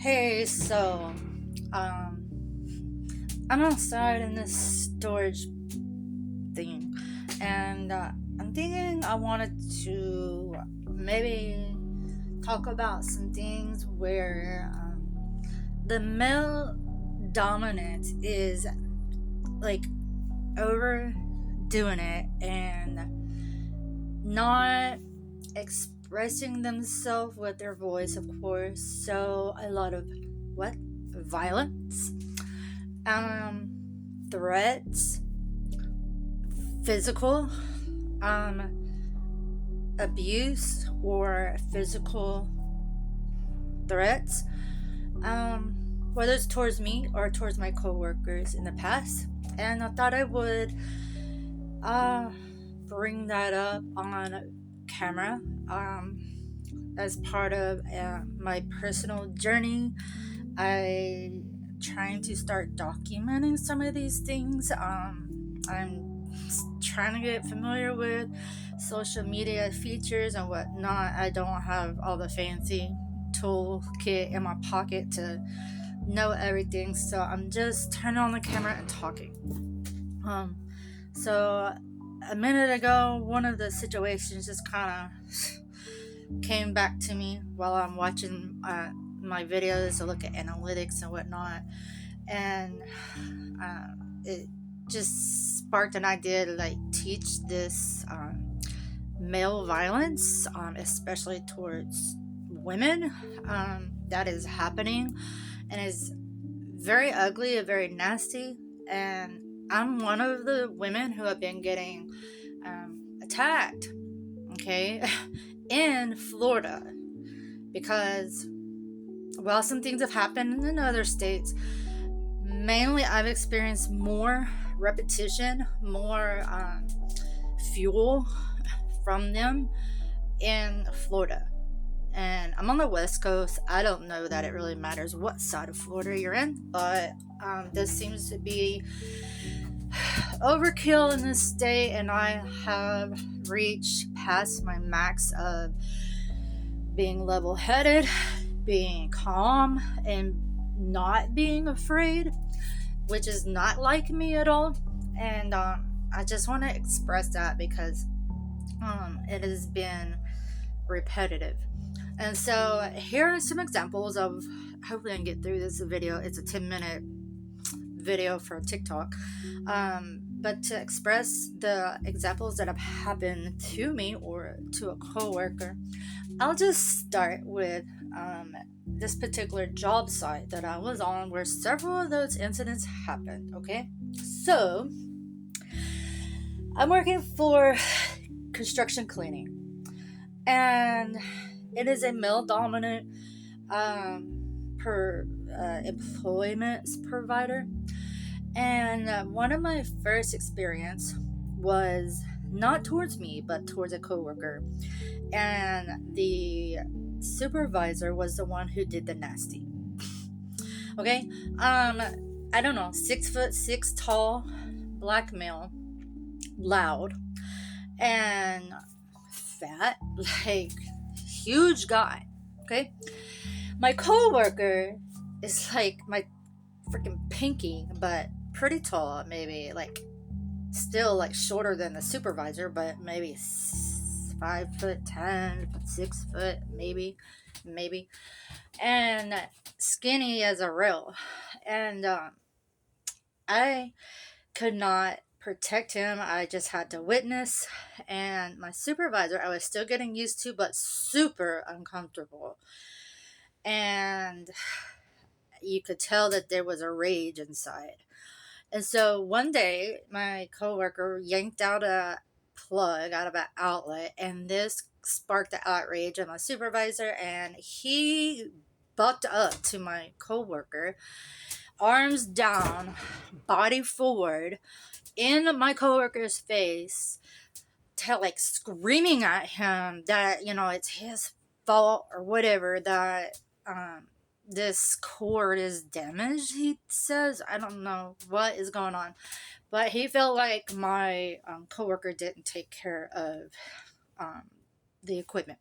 Hey, I'm outside in this storage thing, and I'm thinking I wanted to maybe talk about some things where the male dominant is like overdoing it and not expressing themselves with their voice, of course. So a lot of what violence, threats, physical abuse or physical threats, whether it's towards me or towards my coworkers in the past. And I thought I would bring that up on camera as part of my personal journey. I trying to start documenting some of these things. I'm trying to get familiar with social media features and whatnot. I don't have all the fancy toolkit in my pocket to know everything, so I'm just turning on the camera and talking. So a minute ago, one of the situations just kind of came back to me while I'm watching my videos to look at analytics and whatnot, and it just sparked an idea to teach this male violence, especially towards women, that is happening and is very ugly and very nasty. And I'm one of the women who have been getting attacked, okay, in Florida, because while some things have happened in other states, mainly I've experienced more repetition, more fuel from them in Florida. And I'm on the West Coast. I don't know that it really matters what side of Florida you're in, but this seems to be overkill in this state, and I have reached past my max of being level-headed, being calm, and not being afraid, which is not like me at all. And I just want to express that because it has been repetitive. And so here are some examples of, hopefully I can get through this video. It's a 10-minute video for TikTok. But to express the examples that have happened to me or to a coworker, I'll just start with this particular job site that I was on where several of those incidents happened, okay? So I'm working for construction cleaning, and it is a male dominant employment provider. And one of my first experience was not towards me, but towards a coworker. And the supervisor was the one who did the nasty. Okay? I don't know, 6'6" tall, black male, loud, and fat, like huge guy. Okay? My coworker is like my freaking pinky, but pretty tall, maybe still shorter than the supervisor, but maybe 5'10", 6 foot, maybe, and skinny as a rail. And I could not protect him. I just had to witness. And my supervisor, I was still getting used to, but super uncomfortable. And you could tell that there was a rage inside. And so one day, my coworker yanked out a plug out of an outlet, and this sparked the outrage of my supervisor, and he bucked up to my coworker, arms down, body forward, in my coworker's face, screaming at him that, it's his fault or whatever, that this cord is damaged, he says. I don't know what is going on, but he felt like my coworker didn't take care of the equipment.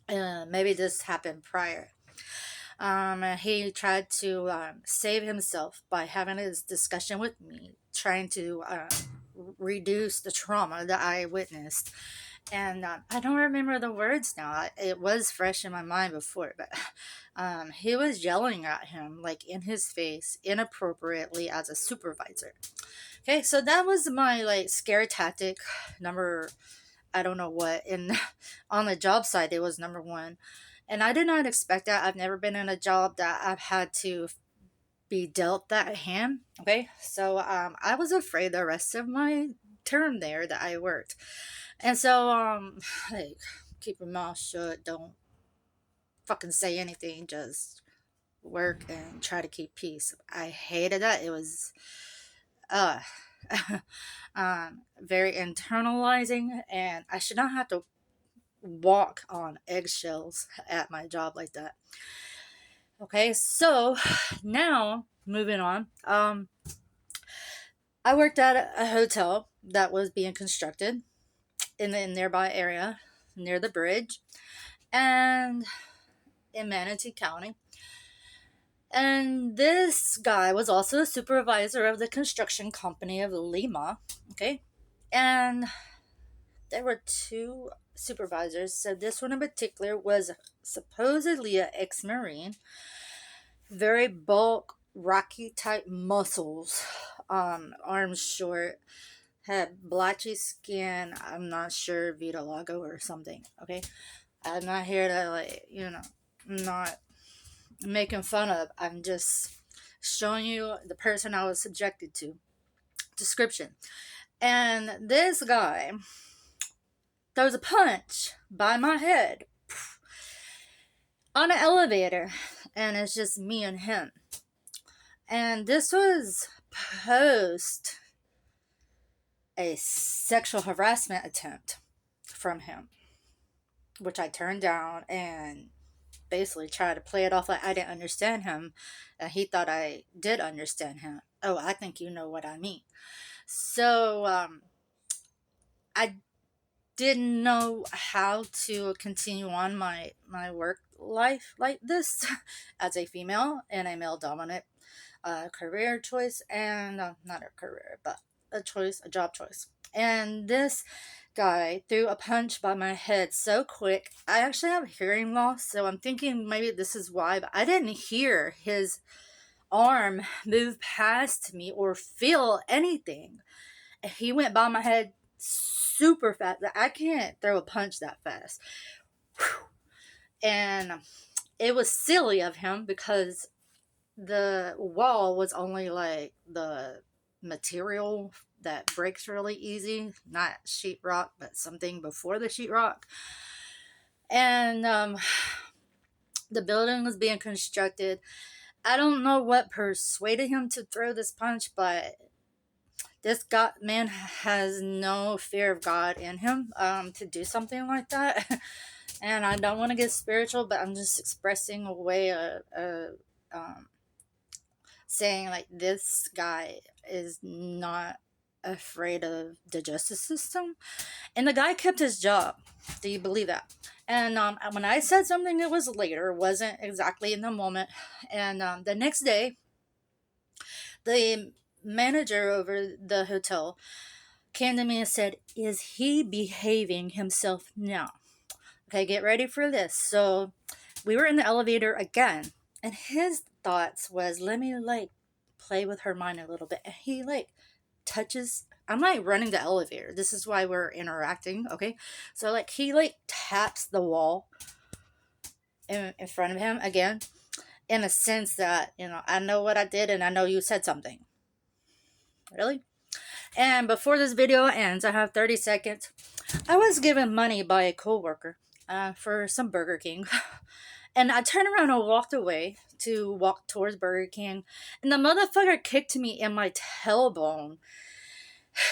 Maybe this happened prior. He tried to save himself by having his discussion with me, trying to reduce the trauma that I witnessed. And I don't remember the words now. It was fresh in my mind before, but he was yelling at him, like in his face, inappropriately as a supervisor. Okay, so that was my like scare tactic number, I don't know what. And on the job site, it was number one. And I did not expect that. I've never been in a job that I've had to be dealt that hand. Okay, so I was afraid the rest of my term there that I worked. And so, like, keep your mouth shut, don't fucking say anything, just work and try to keep peace. I hated that. It was, uh, very internalizing, and I should not have to walk on eggshells at my job like that. Okay, so now moving on. I worked at a hotel that was being constructed in the nearby area near the bridge and in Manatee County. And this guy was also a supervisor of the construction company of Lema. Okay, and there were two supervisors. So this one in particular was supposedly an ex-Marine, very bulk, rocky type muscles, arms short, had blotchy skin. I'm not sure vitiligo or something. Okay, I'm not here to I'm not making fun of. I'm just showing you the person I was subjected to. Description. And this guy throws a punch by my head on an elevator, and it's just me and him. And this was post a sexual harassment attempt from him, which I turned down and basically tried to play it off like I didn't understand him, and he thought I did understand him. Oh, I think you know what I mean. So I didn't know how to continue on my work life like this as a female in a male dominant career choice, and not a career but a job choice. And this guy threw a punch by my head so quick. I actually have hearing loss, so I'm thinking maybe this is why, but I didn't hear his arm move past me or feel anything. He went by my head super fast. I can't throw a punch that fast. Whew. And it was silly of him because the wall was only like the material that breaks really easy, not sheetrock, but something before the sheetrock. And the building was being constructed. I don't know what persuaded him to throw this punch, but this man has no fear of God in him to do something like that. And I don't want to get spiritual, but I'm just expressing a way of saying like this guy is not afraid of the justice system. And the guy kept his job. Do you believe that? And when I said something, it was later, wasn't exactly in the moment. And the next day, the manager over the hotel came to me and said, "Is he behaving himself now?" Okay, get ready for this. So we were in the elevator again, and his thoughts was, let me like play with her mind a little bit. And he like touches, I'm like running the elevator. This is why we're interacting. Okay, so like he like taps the wall in front of him again, in a sense that, I know what I did and I know you said something. Really? And before this video ends, I have 30 seconds. I was given money by a coworker for some Burger King. And I turned around and walked away to walk towards Burger King. And the motherfucker kicked me in my tailbone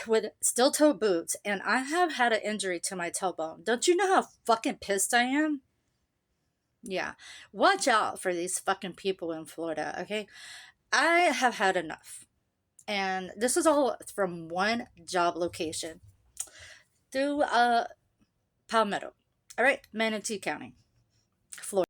with steel-toe boots. And I have had an injury to my tailbone. Don't you know how fucking pissed I am? Yeah. Watch out for these fucking people in Florida, okay? I have had enough. And this is all from one job location through Palmetto. All right, Manatee County, Florida.